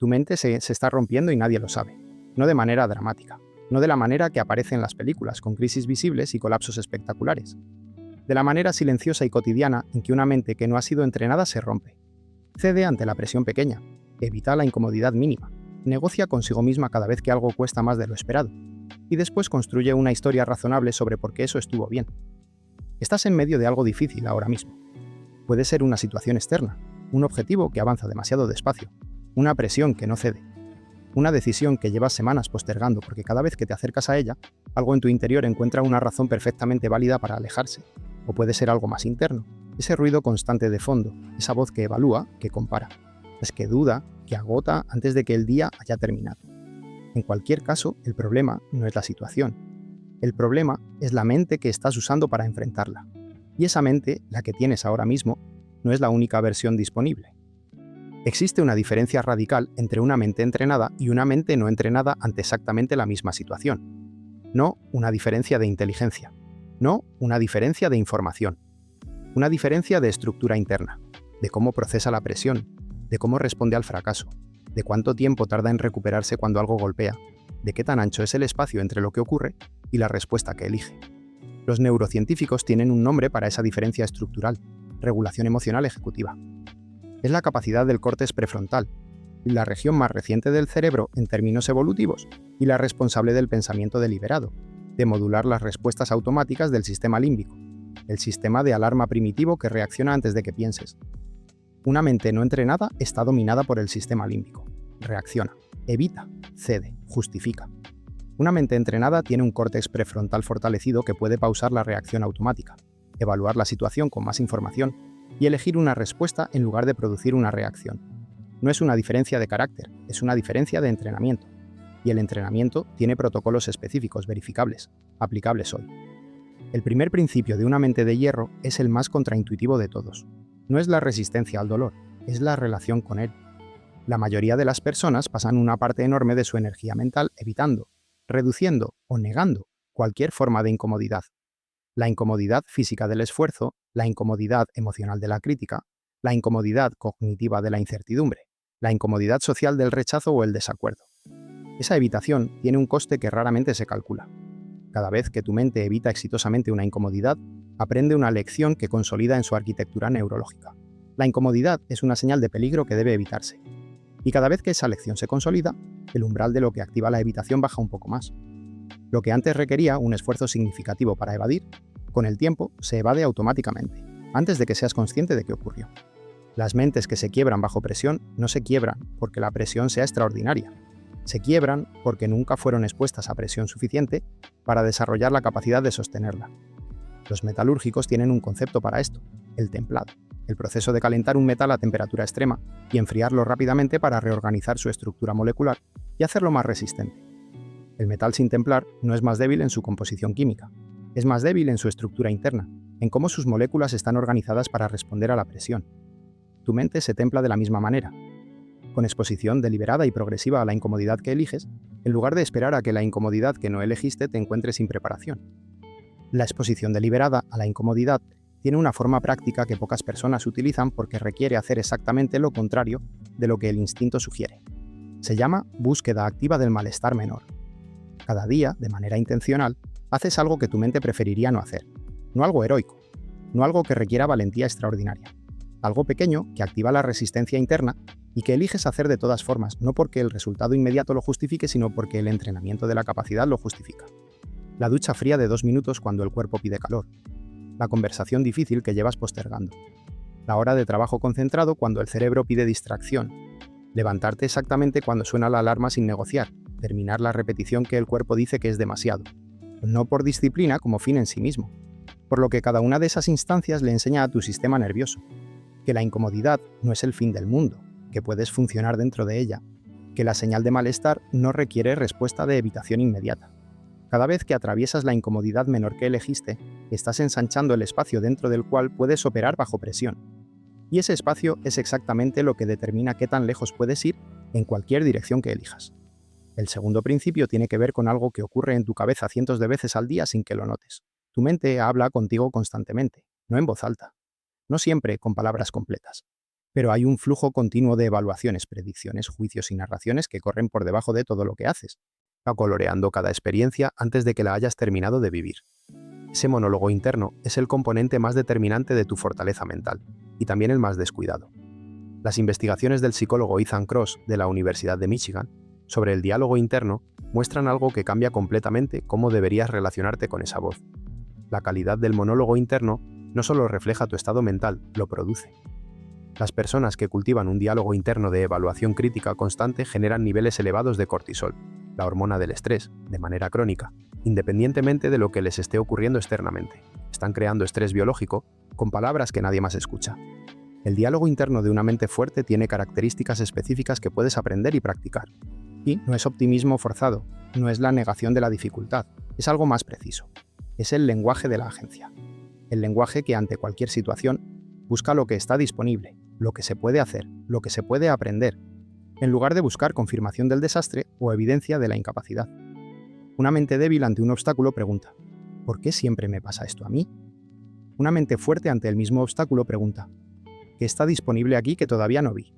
Tu mente se está rompiendo y nadie lo sabe. No de manera dramática. No de la manera que aparece en las películas, con crisis visibles y colapsos espectaculares. De la manera silenciosa y cotidiana en que una mente que no ha sido entrenada se rompe. Cede ante la presión pequeña. Evita la incomodidad mínima. Negocia consigo misma cada vez que algo cuesta más de lo esperado. Y después construye una historia razonable sobre por qué eso estuvo bien. Estás en medio de algo difícil ahora mismo. Puede ser una situación externa, un objetivo que avanza demasiado despacio, una presión que no cede, una decisión que llevas semanas postergando porque cada vez que te acercas a ella, algo en tu interior encuentra una razón perfectamente válida para alejarse. O puede ser algo más interno, ese ruido constante de fondo, esa voz que evalúa, que compara, es que duda, que agota antes de que el día haya terminado. En cualquier caso, el problema no es la situación. El problema es la mente que estás usando para enfrentarla. Y esa mente, la que tienes ahora mismo, no es la única versión disponible. Existe una diferencia radical entre una mente entrenada y una mente no entrenada ante exactamente la misma situación. No una diferencia de inteligencia. No una diferencia de información. Una diferencia de estructura interna, de cómo procesa la presión, de cómo responde al fracaso, de cuánto tiempo tarda en recuperarse cuando algo golpea, de qué tan ancho es el espacio entre lo que ocurre y la respuesta que elige. Los neurocientíficos tienen un nombre para esa diferencia estructural: regulación emocional ejecutiva. Es la capacidad del córtex prefrontal, la región más reciente del cerebro en términos evolutivos y la responsable del pensamiento deliberado, de modular las respuestas automáticas del sistema límbico, el sistema de alarma primitivo que reacciona antes de que pienses. Una mente no entrenada está dominada por el sistema límbico. Reacciona, evita, cede, justifica. Una mente entrenada tiene un córtex prefrontal fortalecido que puede pausar la reacción automática, evaluar la situación con más información y elegir una respuesta en lugar de producir una reacción. No es una diferencia de carácter, es una diferencia de entrenamiento. Y el entrenamiento tiene protocolos específicos verificables, aplicables hoy. El primer principio de una mente de hierro es el más contraintuitivo de todos. No es la resistencia al dolor, es la relación con él. La mayoría de las personas pasan una parte enorme de su energía mental evitando, reduciendo o negando cualquier forma de incomodidad. La incomodidad física del esfuerzo, la incomodidad emocional de la crítica, la incomodidad cognitiva de la incertidumbre, la incomodidad social del rechazo o el desacuerdo. Esa evitación tiene un coste que raramente se calcula. Cada vez que tu mente evita exitosamente una incomodidad, aprende una lección que consolida en su arquitectura neurológica. La incomodidad es una señal de peligro que debe evitarse. Y cada vez que esa lección se consolida, el umbral de lo que activa la evitación baja un poco más. Lo que antes requería un esfuerzo significativo para evadir, con el tiempo se evade automáticamente, antes de que seas consciente de qué ocurrió. Las mentes que se quiebran bajo presión no se quiebran porque la presión sea extraordinaria. Se quiebran porque nunca fueron expuestas a presión suficiente para desarrollar la capacidad de sostenerla. Los metalúrgicos tienen un concepto para esto: el templado, el proceso de calentar un metal a temperatura extrema y enfriarlo rápidamente para reorganizar su estructura molecular y hacerlo más resistente. El metal sin templar no es más débil en su composición química, es más débil en su estructura interna, en cómo sus moléculas están organizadas para responder a la presión. Tu mente se templa de la misma manera, con exposición deliberada y progresiva a la incomodidad que eliges, en lugar de esperar a que la incomodidad que no elegiste te encuentre sin preparación. La exposición deliberada a la incomodidad tiene una forma práctica que pocas personas utilizan porque requiere hacer exactamente lo contrario de lo que el instinto sugiere. Se llama búsqueda activa del malestar menor. Cada día, de manera intencional, haces algo que tu mente preferiría no hacer. No algo heroico, no algo que requiera valentía extraordinaria. Algo pequeño que activa la resistencia interna y que eliges hacer de todas formas, no porque el resultado inmediato lo justifique, sino porque el entrenamiento de la capacidad lo justifica. La ducha fría de 2 minutos cuando el cuerpo pide calor. La conversación difícil que llevas postergando. La hora de trabajo concentrado cuando el cerebro pide distracción. Levantarte exactamente cuando suena la alarma sin negociar. Terminar la repetición que el cuerpo dice que es demasiado. No por disciplina como fin en sí mismo. Por lo que cada una de esas instancias le enseña a tu sistema nervioso que la incomodidad no es el fin del mundo, que puedes funcionar dentro de ella, que la señal de malestar no requiere respuesta de evitación inmediata. Cada vez que atraviesas la incomodidad menor que elegiste, estás ensanchando el espacio dentro del cual puedes operar bajo presión. Y ese espacio es exactamente lo que determina qué tan lejos puedes ir en cualquier dirección que elijas. El segundo principio tiene que ver con algo que ocurre en tu cabeza cientos de veces al día sin que lo notes. Tu mente habla contigo constantemente, no en voz alta. No siempre con palabras completas. Pero hay un flujo continuo de evaluaciones, predicciones, juicios y narraciones que corren por debajo de todo lo que haces, coloreando cada experiencia antes de que la hayas terminado de vivir. Ese monólogo interno es el componente más determinante de tu fortaleza mental, y también el más descuidado. Las investigaciones del psicólogo Ethan Kross de la Universidad de Michigan sobre el diálogo interno muestran algo que cambia completamente cómo deberías relacionarte con esa voz. La calidad del monólogo interno no solo refleja tu estado mental, lo produce. Las personas que cultivan un diálogo interno de evaluación crítica constante generan niveles elevados de cortisol, la hormona del estrés, de manera crónica, independientemente de lo que les esté ocurriendo externamente. Están creando estrés biológico con palabras que nadie más escucha. El diálogo interno de una mente fuerte tiene características específicas que puedes aprender y practicar. Y no es optimismo forzado, no es la negación de la dificultad, es algo más preciso. Es el lenguaje de la agencia. El lenguaje que ante cualquier situación busca lo que está disponible, lo que se puede hacer, lo que se puede aprender, en lugar de buscar confirmación del desastre o evidencia de la incapacidad. Una mente débil ante un obstáculo pregunta, ¿por qué siempre me pasa esto a mí? Una mente fuerte ante el mismo obstáculo pregunta, ¿qué está disponible aquí que todavía no vi?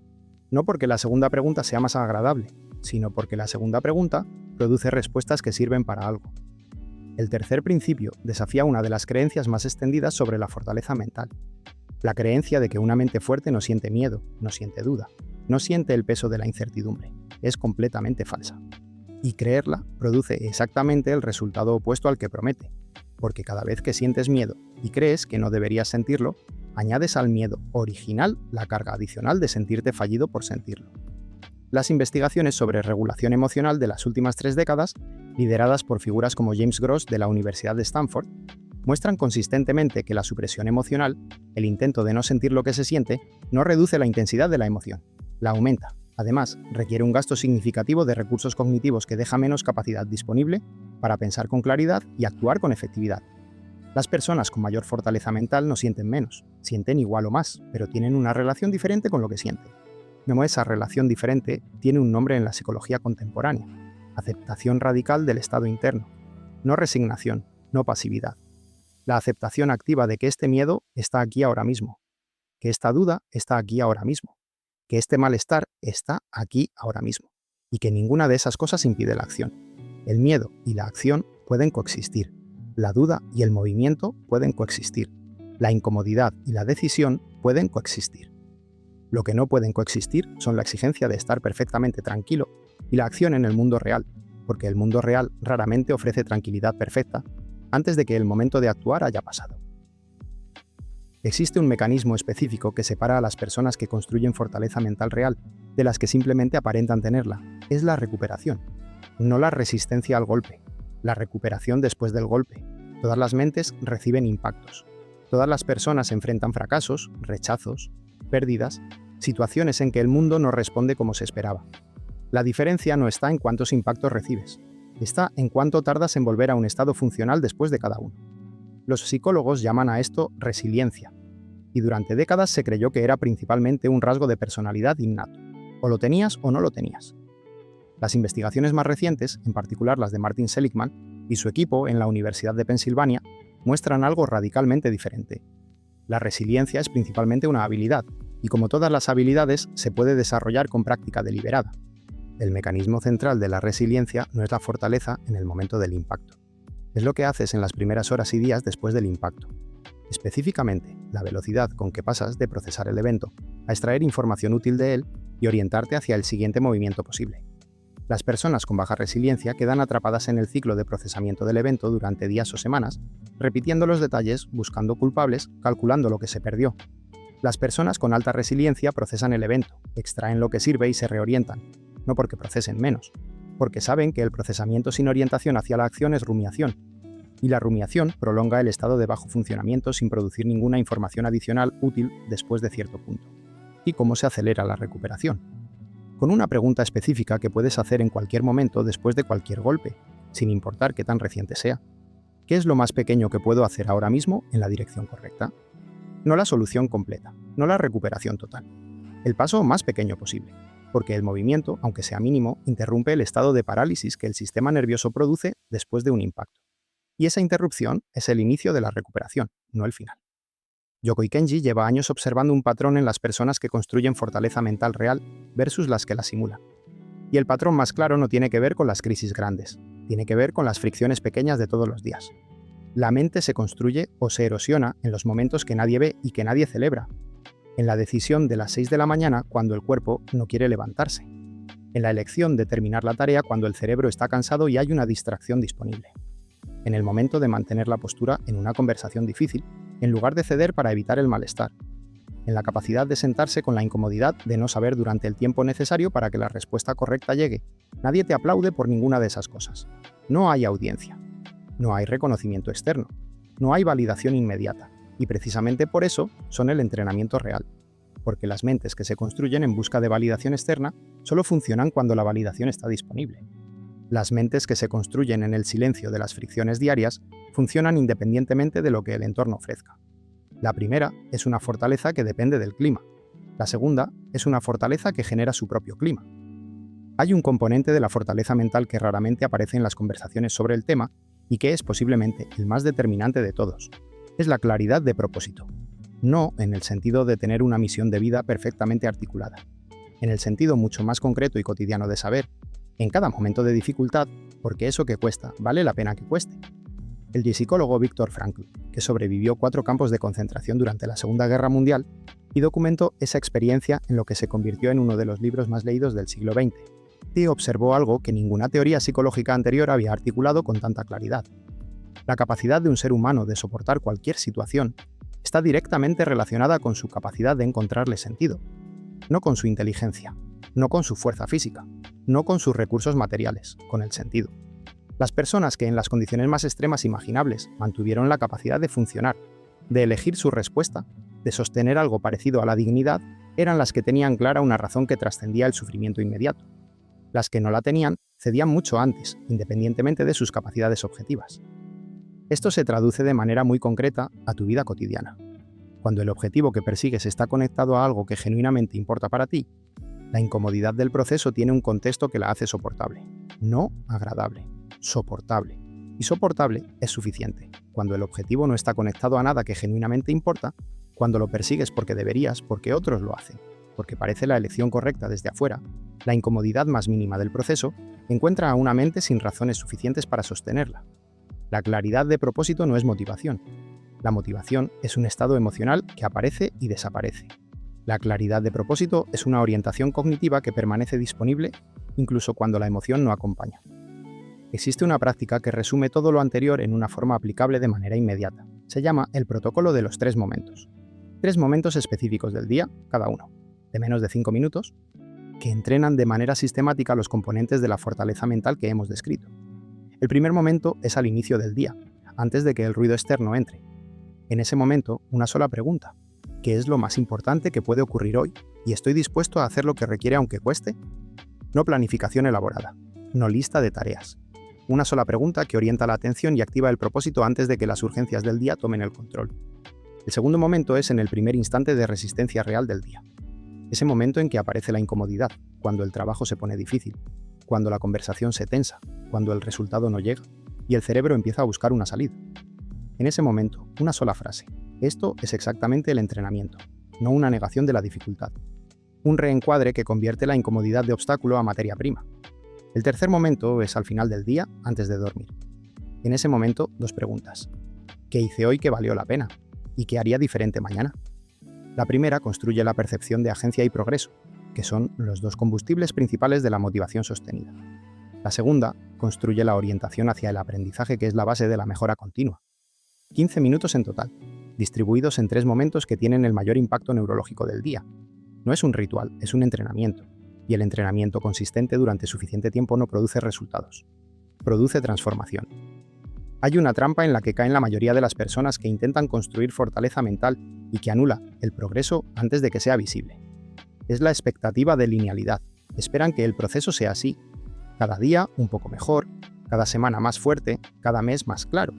No porque la segunda pregunta sea más agradable, sino porque la segunda pregunta produce respuestas que sirven para algo. El tercer principio desafía una de las creencias más extendidas sobre la fortaleza mental. La creencia de que una mente fuerte no siente miedo, no siente duda, no siente el peso de la incertidumbre. Es completamente falsa. Y creerla produce exactamente el resultado opuesto al que promete, porque cada vez que sientes miedo y crees que no deberías sentirlo, añades al miedo original la carga adicional de sentirte fallido por sentirlo. Las investigaciones sobre regulación emocional de las últimas 3 décadas, lideradas por figuras como James Gross de la Universidad de Stanford, muestran consistentemente que la supresión emocional, el intento de no sentir lo que se siente, no reduce la intensidad de la emoción, la aumenta. Además, requiere un gasto significativo de recursos cognitivos que deja menos capacidad disponible para pensar con claridad y actuar con efectividad. Las personas con mayor fortaleza mental no sienten menos, sienten igual o más, pero tienen una relación diferente con lo que sienten. Como esa relación diferente tiene un nombre en la psicología contemporánea: aceptación radical del estado interno, no resignación, no pasividad. La aceptación activa de que este miedo está aquí ahora mismo, que esta duda está aquí ahora mismo, que este malestar está aquí ahora mismo, y que ninguna de esas cosas impide la acción. El miedo y la acción pueden coexistir, la duda y el movimiento pueden coexistir, la incomodidad y la decisión pueden coexistir. Lo que no pueden coexistir son la exigencia de estar perfectamente tranquilo y la acción en el mundo real, porque el mundo real raramente ofrece tranquilidad perfecta antes de que el momento de actuar haya pasado. Existe un mecanismo específico que separa a las personas que construyen fortaleza mental real de las que simplemente aparentan tenerla. Es la recuperación, no la resistencia al golpe, la recuperación después del golpe. Todas las mentes reciben impactos. Todas las personas enfrentan fracasos, rechazos, pérdidas, situaciones en que el mundo no responde como se esperaba. La diferencia no está en cuántos impactos recibes, está en cuánto tardas en volver a un estado funcional después de cada uno. Los psicólogos llaman a esto resiliencia, y durante décadas se creyó que era principalmente un rasgo de personalidad innato. O lo tenías o no lo tenías. Las investigaciones más recientes, en particular las de Martin Seligman y su equipo en la Universidad de Pensilvania, muestran algo radicalmente diferente. La resiliencia es principalmente una habilidad, y como todas las habilidades, se puede desarrollar con práctica deliberada. El mecanismo central de la resiliencia no es la fortaleza en el momento del impacto. Es lo que haces en las primeras horas y días después del impacto. Específicamente, la velocidad con que pasas de procesar el evento a extraer información útil de él y orientarte hacia el siguiente movimiento posible. Las personas con baja resiliencia quedan atrapadas en el ciclo de procesamiento del evento durante días o semanas, repitiendo los detalles, buscando culpables, calculando lo que se perdió. Las personas con alta resiliencia procesan el evento, extraen lo que sirve y se reorientan, no porque procesen menos, porque saben que el procesamiento sin orientación hacia la acción es rumiación, y la rumiación prolonga el estado de bajo funcionamiento sin producir ninguna información adicional útil después de cierto punto. ¿Y cómo se acelera la recuperación? Con una pregunta específica que puedes hacer en cualquier momento después de cualquier golpe, sin importar qué tan reciente sea. ¿Qué es lo más pequeño que puedo hacer ahora mismo en la dirección correcta? No la solución completa, no la recuperación total. El paso más pequeño posible, porque el movimiento, aunque sea mínimo, interrumpe el estado de parálisis que el sistema nervioso produce después de un impacto. Y esa interrupción es el inicio de la recuperación, no el final. Yokoi Kenji lleva años observando un patrón en las personas que construyen fortaleza mental real versus las que la simulan. Y el patrón más claro no tiene que ver con las crisis grandes, tiene que ver con las fricciones pequeñas de todos los días. La mente se construye o se erosiona en los momentos que nadie ve y que nadie celebra. En la decisión de las 6 de la mañana cuando el cuerpo no quiere levantarse. En la elección de terminar la tarea cuando el cerebro está cansado y hay una distracción disponible. En el momento de mantener la postura en una conversación difícil, en lugar de ceder para evitar el malestar. En la capacidad de sentarse con la incomodidad de no saber durante el tiempo necesario para que la respuesta correcta llegue. Nadie te aplaude por ninguna de esas cosas. No hay audiencia. No hay reconocimiento externo. No hay validación inmediata. Y precisamente por eso son el entrenamiento real. Porque las mentes que se construyen en busca de validación externa solo funcionan cuando la validación está disponible. Las mentes que se construyen en el silencio de las fricciones diarias funcionan independientemente de lo que el entorno ofrezca. La primera es una fortaleza que depende del clima. La segunda es una fortaleza que genera su propio clima. Hay un componente de la fortaleza mental que raramente aparece en las conversaciones sobre el tema y que es posiblemente el más determinante de todos. Es la claridad de propósito. No en el sentido de tener una misión de vida perfectamente articulada. En el sentido mucho más concreto y cotidiano de saber, en cada momento de dificultad, porque eso que cuesta vale la pena que cueste. El psicólogo Viktor Frankl, que sobrevivió 4 campos de concentración durante la Segunda Guerra Mundial y documentó esa experiencia en lo que se convirtió en uno de los libros más leídos del siglo XX, y observó algo que ninguna teoría psicológica anterior había articulado con tanta claridad. La capacidad de un ser humano de soportar cualquier situación está directamente relacionada con su capacidad de encontrarle sentido, no con su inteligencia, no con su fuerza física, no con sus recursos materiales, con el sentido. Las personas que en las condiciones más extremas imaginables mantuvieron la capacidad de funcionar, de elegir su respuesta, de sostener algo parecido a la dignidad, eran las que tenían clara una razón que trascendía el sufrimiento inmediato. Las que no la tenían cedían mucho antes, independientemente de sus capacidades objetivas. Esto se traduce de manera muy concreta a tu vida cotidiana. Cuando el objetivo que persigues está conectado a algo que genuinamente importa para ti, la incomodidad del proceso tiene un contexto que la hace soportable, no agradable, soportable. Y soportable es suficiente. Cuando el objetivo no está conectado a nada que genuinamente importa, cuando lo persigues porque deberías, porque otros lo hacen, porque parece la elección correcta desde afuera, la incomodidad más mínima del proceso encuentra a una mente sin razones suficientes para sostenerla. La claridad de propósito no es motivación. La motivación es un estado emocional que aparece y desaparece. La claridad de propósito es una orientación cognitiva que permanece disponible incluso cuando la emoción no acompaña. Existe una práctica que resume todo lo anterior en una forma aplicable de manera inmediata. Se llama el protocolo de los 3 momentos. 3 momentos específicos del día, cada uno, de menos de 5 minutos, que entrenan de manera sistemática los componentes de la fortaleza mental que hemos descrito. El primer momento es al inicio del día, antes de que el ruido externo entre. En ese momento, una sola pregunta. ¿Qué es lo más importante que puede ocurrir hoy? ¿Y estoy dispuesto a hacer lo que requiere aunque cueste? No planificación elaborada, no lista de tareas. Una sola pregunta que orienta la atención y activa el propósito antes de que las urgencias del día tomen el control. El segundo momento es en el primer instante de resistencia real del día. Ese momento en que aparece la incomodidad, cuando el trabajo se pone difícil, cuando la conversación se tensa, cuando el resultado no llega y el cerebro empieza a buscar una salida. En ese momento, una sola frase. Esto es exactamente el entrenamiento, no una negación de la dificultad. Un reencuadre que convierte la incomodidad de obstáculo a materia prima. El tercer momento es al final del día, antes de dormir. En ese momento, 2 preguntas. ¿Qué hice hoy que valió la pena? ¿Y qué haría diferente mañana? La primera construye la percepción de agencia y progreso, que son los 2 combustibles principales de la motivación sostenida. La segunda construye la orientación hacia el aprendizaje, que es la base de la mejora continua. 15 minutos en total, distribuidos en 3 momentos que tienen el mayor impacto neurológico del día. No es un ritual, es un entrenamiento. Y el entrenamiento consistente durante suficiente tiempo no produce resultados. Produce transformación. Hay una trampa en la que caen la mayoría de las personas que intentan construir fortaleza mental y que anula el progreso antes de que sea visible. Es la expectativa de linealidad. Esperan que el proceso sea así. Cada día un poco mejor, cada semana más fuerte, cada mes más claro.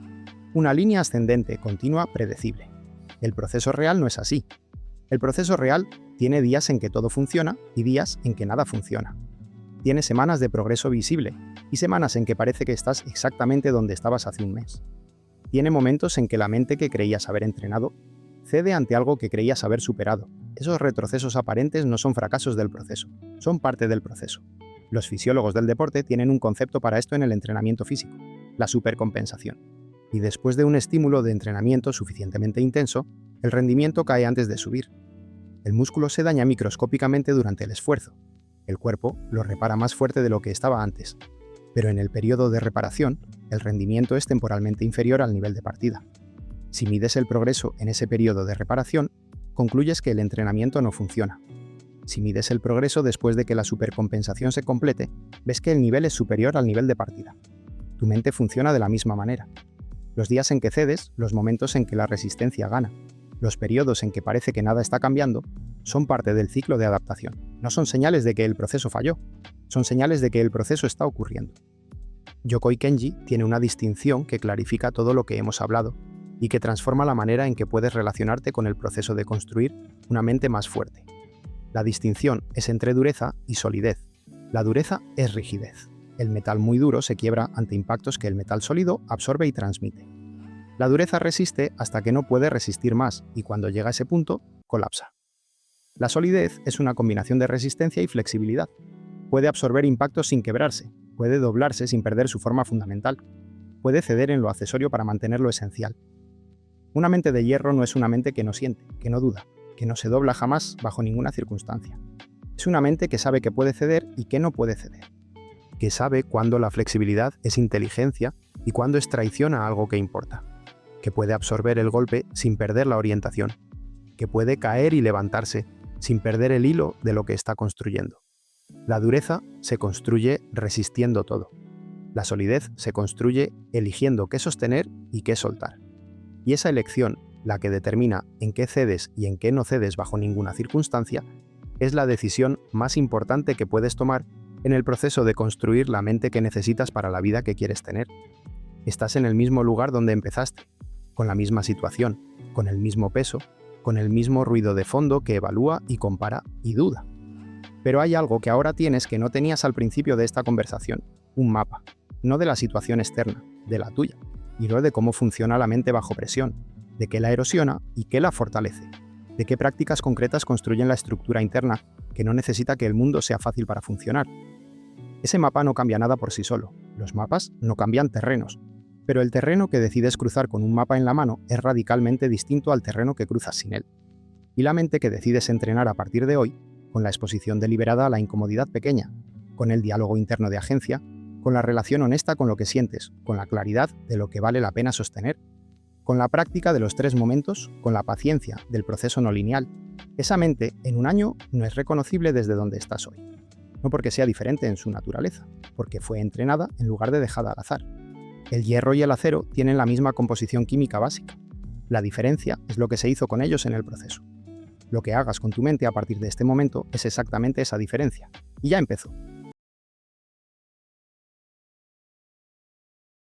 Una línea ascendente, continua, predecible. El proceso real no es así. El proceso real tiene días en que todo funciona y días en que nada funciona. Tiene semanas de progreso visible y semanas en que parece que estás exactamente donde estabas hace un mes. Tiene momentos en que la mente que creías haber entrenado Cede ante algo que creías haber superado. Esos retrocesos aparentes no son fracasos del proceso, son parte del proceso. Los fisiólogos del deporte tienen un concepto para esto en el entrenamiento físico, la supercompensación. Y después de un estímulo de entrenamiento suficientemente intenso, el rendimiento cae antes de subir. El músculo se daña microscópicamente durante el esfuerzo. El cuerpo lo repara más fuerte de lo que estaba antes. Pero en el periodo de reparación, el rendimiento es temporalmente inferior al nivel de partida. Si mides el progreso en ese periodo de reparación, concluyes que el entrenamiento no funciona. Si mides el progreso después de que la supercompensación se complete, ves que el nivel es superior al nivel de partida. Tu mente funciona de la misma manera. Los días en que cedes, los momentos en que la resistencia gana, los periodos en que parece que nada está cambiando, son parte del ciclo de adaptación. No son señales de que el proceso falló, son señales de que el proceso está ocurriendo. Yokoi Kenji tiene una distinción que clarifica todo lo que hemos hablado y que transforma la manera en que puedes relacionarte con el proceso de construir una mente más fuerte. La distinción es entre dureza y solidez. La dureza es rigidez. El metal muy duro se quiebra ante impactos que el metal sólido absorbe y transmite. La dureza resiste hasta que no puede resistir más y cuando llega a ese punto, colapsa. La solidez es una combinación de resistencia y flexibilidad. Puede absorber impactos sin quebrarse, puede doblarse sin perder su forma fundamental, puede ceder en lo accesorio para mantener lo esencial. Una mente de hierro no es una mente que no siente, que no duda, que no se dobla jamás bajo ninguna circunstancia. Es una mente que sabe que puede ceder y que no puede ceder. Que sabe cuándo la flexibilidad es inteligencia y cuándo es traición a algo que importa. Que puede absorber el golpe sin perder la orientación. Que puede caer y levantarse sin perder el hilo de lo que está construyendo. La dureza se construye resistiendo todo. La solidez se construye eligiendo qué sostener y qué soltar. Y esa elección, la que determina en qué cedes y en qué no cedes bajo ninguna circunstancia, es la decisión más importante que puedes tomar en el proceso de construir la mente que necesitas para la vida que quieres tener. Estás en el mismo lugar donde empezaste, con la misma situación, con el mismo peso, con el mismo ruido de fondo que evalúa y compara y duda. Pero hay algo que ahora tienes que no tenías al principio de esta conversación, un mapa, no de la situación externa, de la tuya, y no de cómo funciona la mente bajo presión, de qué la erosiona y qué la fortalece, de qué prácticas concretas construyen la estructura interna que no necesita que el mundo sea fácil para funcionar. Ese mapa no cambia nada por sí solo, los mapas no cambian terrenos, pero el terreno que decides cruzar con un mapa en la mano es radicalmente distinto al terreno que cruzas sin él. Y la mente que decides entrenar a partir de hoy, con la exposición deliberada a la incomodidad pequeña, con el diálogo interno de agencia, con la relación honesta con lo que sientes, con la claridad de lo que vale la pena sostener, con la práctica de los 3 momentos, con la paciencia del proceso no lineal, esa mente en un año no es reconocible desde donde estás hoy. No porque sea diferente en su naturaleza, porque fue entrenada en lugar de dejada al azar. El hierro y el acero tienen la misma composición química básica. La diferencia es lo que se hizo con ellos en el proceso. Lo que hagas con tu mente a partir de este momento es exactamente esa diferencia. Y ya empezó.